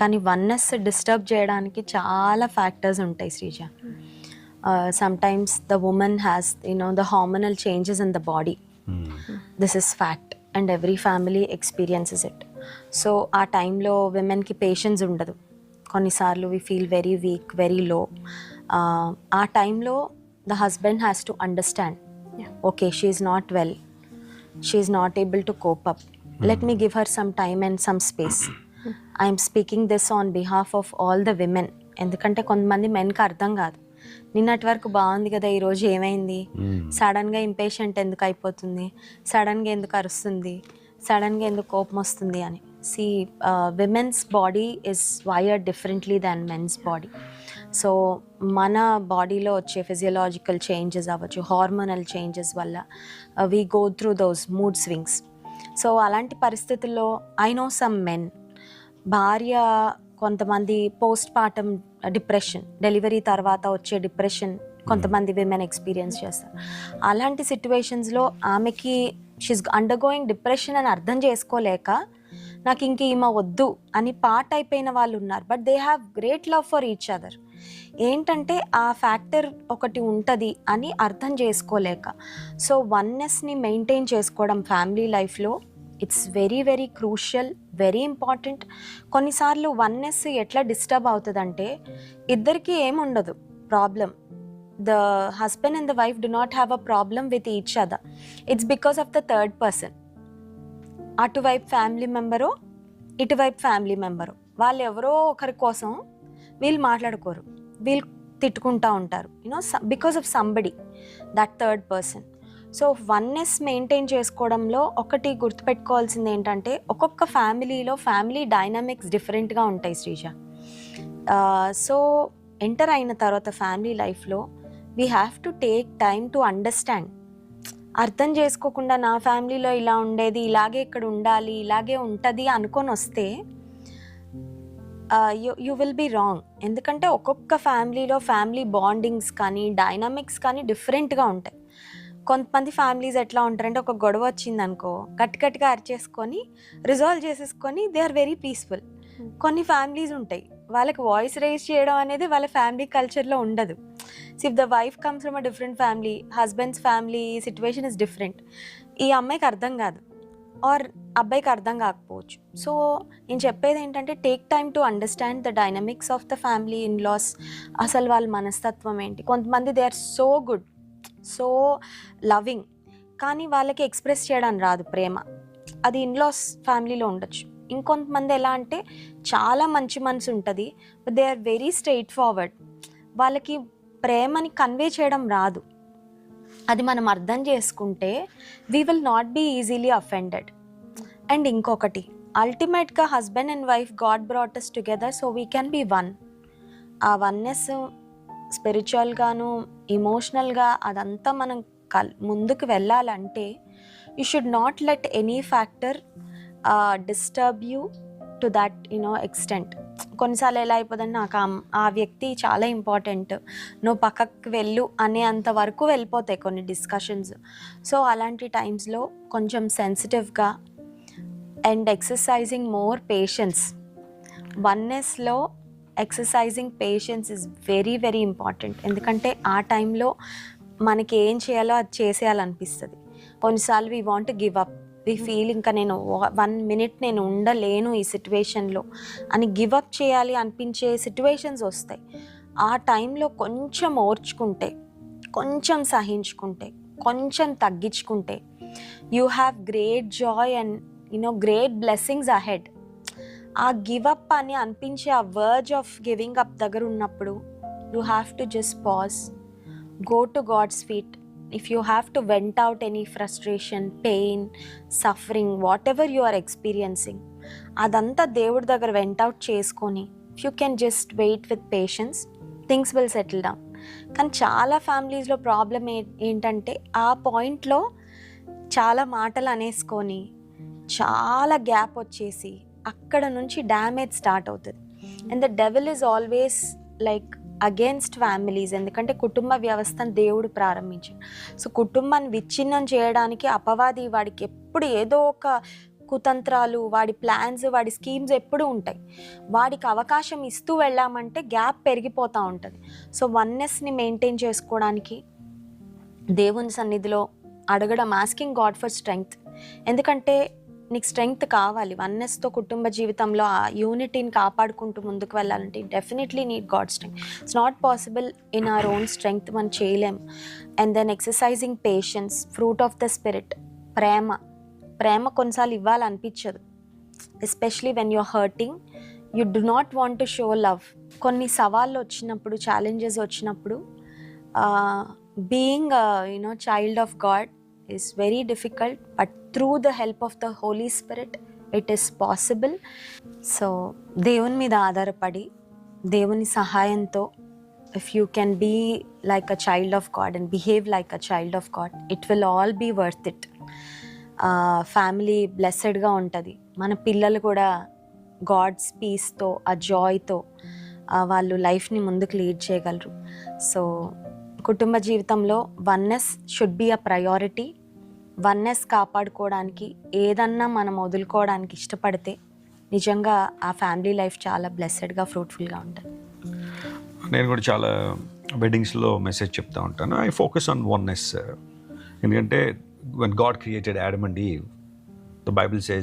కానీ oneness disturb చేయడానికి చాలా ఫ్యాక్టర్స్ ఉంటాయి Sreeja. Sometimes the women has the hormonal changes in the body. This is fact and every family experiences it. So ఆ టైంలో విమెన్కి patience ఉండదు. కొన్నిసార్లు we feel very weak, very low. ఆ టైంలో the husband has to understand, okay, she is not well, she is not able to cope up, let me give her some time and some space. I'm speaking this on behalf of all the women. ఎందుకంటే కొంతమంది మెన్కి అర్థం కాదు, నిన్నటి వరకు బాగుంది కదా, ఈరోజు ఏమైంది, సడన్గా ఇంపేషెంట్ ఎందుకు అయిపోతుంది, సడన్గా ఎందుకు అరుస్తుంది, సడన్గా ఎందుకు కోపం వస్తుంది అని. See women's body is wired differently than men's body. So మన బాడీలో వచ్చే ఫిజియలాజికల్ చేంజెస్ అవ్వచ్చు, హార్మోనల్ చేంజెస్ వల్ల we go through those mood swings. So అలాంటి పరిస్థితుల్లో ఐ నో సమ్ మెన్, భార్య కొంతమంది పోస్ట్ పార్టమ్ డిప్రెషన్, డెలివరీ తర్వాత వచ్చే డిప్రెషన్ కొంతమంది విమెన్ ఎక్స్పీరియన్స్ చేస్తారు. అలాంటి సిచ్యువేషన్స్లో ఆమెకి షీఈస్ అండర్గోయింగ్ డిప్రెషన్ అని అర్థం చేసుకోలేక నాకు ఇంక ఈమె వద్దు అని పార్ట్ అయిపోయిన వాళ్ళు ఉన్నారు. But they have great love for each other. ఏంటంటే ఆ ఫ్యాక్టర్ ఒకటి ఉంటుంది అని అర్థం చేసుకోలేక. సో వన్నెస్ని మెయింటైన్ చేసుకోవడం ఫ్యామిలీ లైఫ్లో it's very very crucial, very important. కొన్నిసార్లు వన్నెస్ ఎట్లా డిస్టర్బ్ అవుతుందంటే ఇద్దరికీ ఏముండదు problem. The husband and the wife do not have a problem with each other. It's because of the third person. అటువైపు family member, ఇటువైపు family member, వాళ్ళు ఎవరో ఒకరి కోసం వీళ్ళు మాట్లాడుకోరు, వీళ్ళు తిట్టుకుంటూ ఉంటారు, because of somebody, that third person. So oneness maintain చేసుకోవడంలో ఒకటి గుర్తుపెట్టుకోవాల్సింది ఏంటంటే ఒక్కొక్క ఫ్యామిలీలో ఫ్యామిలీ డైనామిక్స్ డిఫరెంట్గా ఉంటాయి శ్రీజ. సో ఎంటర్ అయిన తర్వాత ఫ్యామిలీ లైఫ్లో we have to take time to understand. అర్థం చేసుకోకుండా నా ఫ్యామిలీలో ఇలా ఉండేది, ఇలాగే ఇక్కడ ఉండాలి, ఇలాగే ఉంటుంది అనుకొని వస్తే యూ విల్ బీ రాంగ్. ఎందుకంటే ఒక్కొక్క ఫ్యామిలీలో ఫ్యామిలీ బాండింగ్స్ కానీ డైనామిక్స్ కానీ డిఫరెంట్గా ఉంటాయి. కొంతమంది ఫ్యామిలీస్ ఎట్లా ఉంటారంటే ఒక గొడవ వచ్చింది అనుకో గట్టిగా అరిచేసుకొని రిజాల్వ్ చేసేసుకొని దే ఆర్ వెరీ పీస్ఫుల్. కొన్ని ఫ్యామిలీస్ ఉంటాయి వాళ్ళకి వాయిస్ రైజ్ చేయడం అనేది వాళ్ళ ఫ్యామిలీ కల్చర్లో ఉండదు. So if the wife comes from a different family, husbands family situation is different, ఈ అమ్మాయికి అర్థం కాదు ఆర్ అబ్బాయికి అర్థం కాకపోవచ్చు. సో నేను చెప్పేది ఏంటంటే take time to understand the dynamics of the family, in laws, అసలు వాళ్ళ మనస్తత్వం ఏంటి. కొంతమంది they are so good, so loving, కానీ వాళ్ళకి ఎక్స్ప్రెస్ చేయడానికి రాదు ప్రేమ, అది ఇన్లాస్ ఫ్యామిలీలో ఉండొచ్చు. ఇంకొంతమంది ఎలా అంటే చాలా మంచి మనసు ఉంటుంది, but they are very straightforward, వాళ్ళకి ప్రేమని కన్వే చేయడం రాదు. అది మనం అర్థం చేసుకుంటే we will not be easily offended. And ఇంకొకటి, అల్టిమేట్గా husband and wife God brought us together so we can be one. ఆ వన్నెస్ స్పిరిచువల్గాను ఎమోషనల్గా అదంతా మనం ముందుకు వెళ్ళాలంటే you should not let any factor disturb you to that extent. కొన్నిసార్లు ఎలా అయిపోతుందంటే నాకు ఆ వ్యక్తి చాలా ఇంపార్టెంట్, నువ్వు పక్కకు వెళ్ళు అనే అంత వరకు వెళ్ళిపోతాయి కొన్ని డిస్కషన్స్. సో అలాంటి టైమ్స్లో కొంచెం సెన్సిటివ్గా అండ్ ఎక్సర్సైజింగ్ మోర్ పేషెన్స్. వన్నెస్లో exercising patience is very very important. ఎందుకంటే ఆ టైంలో మనకి ఏం చేయాలో అది చేసేయాలనిపిస్తుంది. కొన్నిసార్లు we want to give up, we feel ఇంకా నేను 1 minute నేను ఉండలేను ఈ సిచ్యువేషన్లో అని గివ్ అప్ చేయాలి అనిపించే సిచ్యువేషన్స్ వస్తాయి. ఆ టైంలో కొంచెం ఓర్చుకుంటే, కొంచెం సహించుకుంటే, కొంచెం తగ్గించుకుంటే you have great joy and great blessings ahead. ఆ గివ్ అప్ అని అనిపించే ఆ వర్జ్ ఆఫ్ గివింగ్ అప్ దగ్గర ఉన్నప్పుడు you have to just pause, go to God's feet. If you have to vent out any frustration, pain, suffering, whatever you are experiencing, అదంతా దేవుడి దగ్గర vent out చేసుకొని you can just wait with patience, things will settle down. కానీ చాలా ఫ్యామిలీస్లో problem ఏంటంటే ఆ పాయింట్లో చాలా మాటలు అనేసుకొని చాలా గ్యాప్ వచ్చేసి అక్కడ నుంచి డ్యామేజ్ స్టార్ట్ అవుతుంది. And the devil is always like against families. ఎందుకంటే కుటుంబ వ్యవస్థను దేవుడు ప్రారంభించాడు. సో కుటుంబాన్ని విచ్ఛిన్నం చేయడానికి అపవాది వాడికి ఎప్పుడు ఏదో ఒక కుతంత్రాలు, వాడి ప్లాన్స్, వాడి స్కీమ్స్ ఎప్పుడూ ఉంటాయి. వాడికి అవకాశం ఇస్తూ వెళ్ళామంటే గ్యాప్ పెరిగిపోతూ ఉంటుంది. సో వన్నెస్ని మెయింటైన్ చేసుకోవడానికి దేవుని సన్నిధిలో అడగడం, ఆస్కింగ్ గాడ్ ఫర్ స్ట్రెంగ్త్. ఎందుకంటే నీకు స్ట్రెంగ్త్ కావాలి. వన్నెస్తో కుటుంబ జీవితంలో ఆ యూనిటీని కాపాడుకుంటూ ముందుకు వెళ్ళాలంటే definitely need God strength. It's not possible in our own strength, మనం చేయలేం. And then exercising patience, fruit of the spirit, ప్రేమ కొన్నిసార్లు ఇవ్వాలనిపించదు. Especially when you're hurting, you do not want to show love. కొన్ని సవాళ్ళు వచ్చినప్పుడు, ఛాలెంజెస్ వచ్చినప్పుడు, being child of God is very difficult, but through the help of the Holy Spirit it is possible. So దేవుని మీద ఆధారపడి, దేవుని సహాయంతో, if you can be like a child of God and behave like a child of God, it will all be worth it. Family బ్లెస్సెడ్గా ఉంటుంది. మన పిల్లలు కూడా గాడ్స్ పీస్తో, ఆ జాయ్తో వాళ్ళు లైఫ్ని ముందుకు లీడ్ చేయగలరు. సో కుటుంబ జీవితంలో oneness should be a priority. Oneness కాపాడుకోవడానికి ఏదన్నా మనం వదులుకోవడానికి ఇష్టపడితే నిజంగా ఆ ఫ్యామిలీ లైఫ్ చాలా బ్లెస్సెడ్గా, ఫ్రూట్ఫుల్గా ఉంటుంది. నేను కూడా చాలా వెడ్డింగ్స్లో మెసేజ్ చెప్తా ఉంటాను, ఐ ఫోకస్ ఆన్ వన్నెస్. ఎందుకంటే when God created Adam and Eve, the Bible says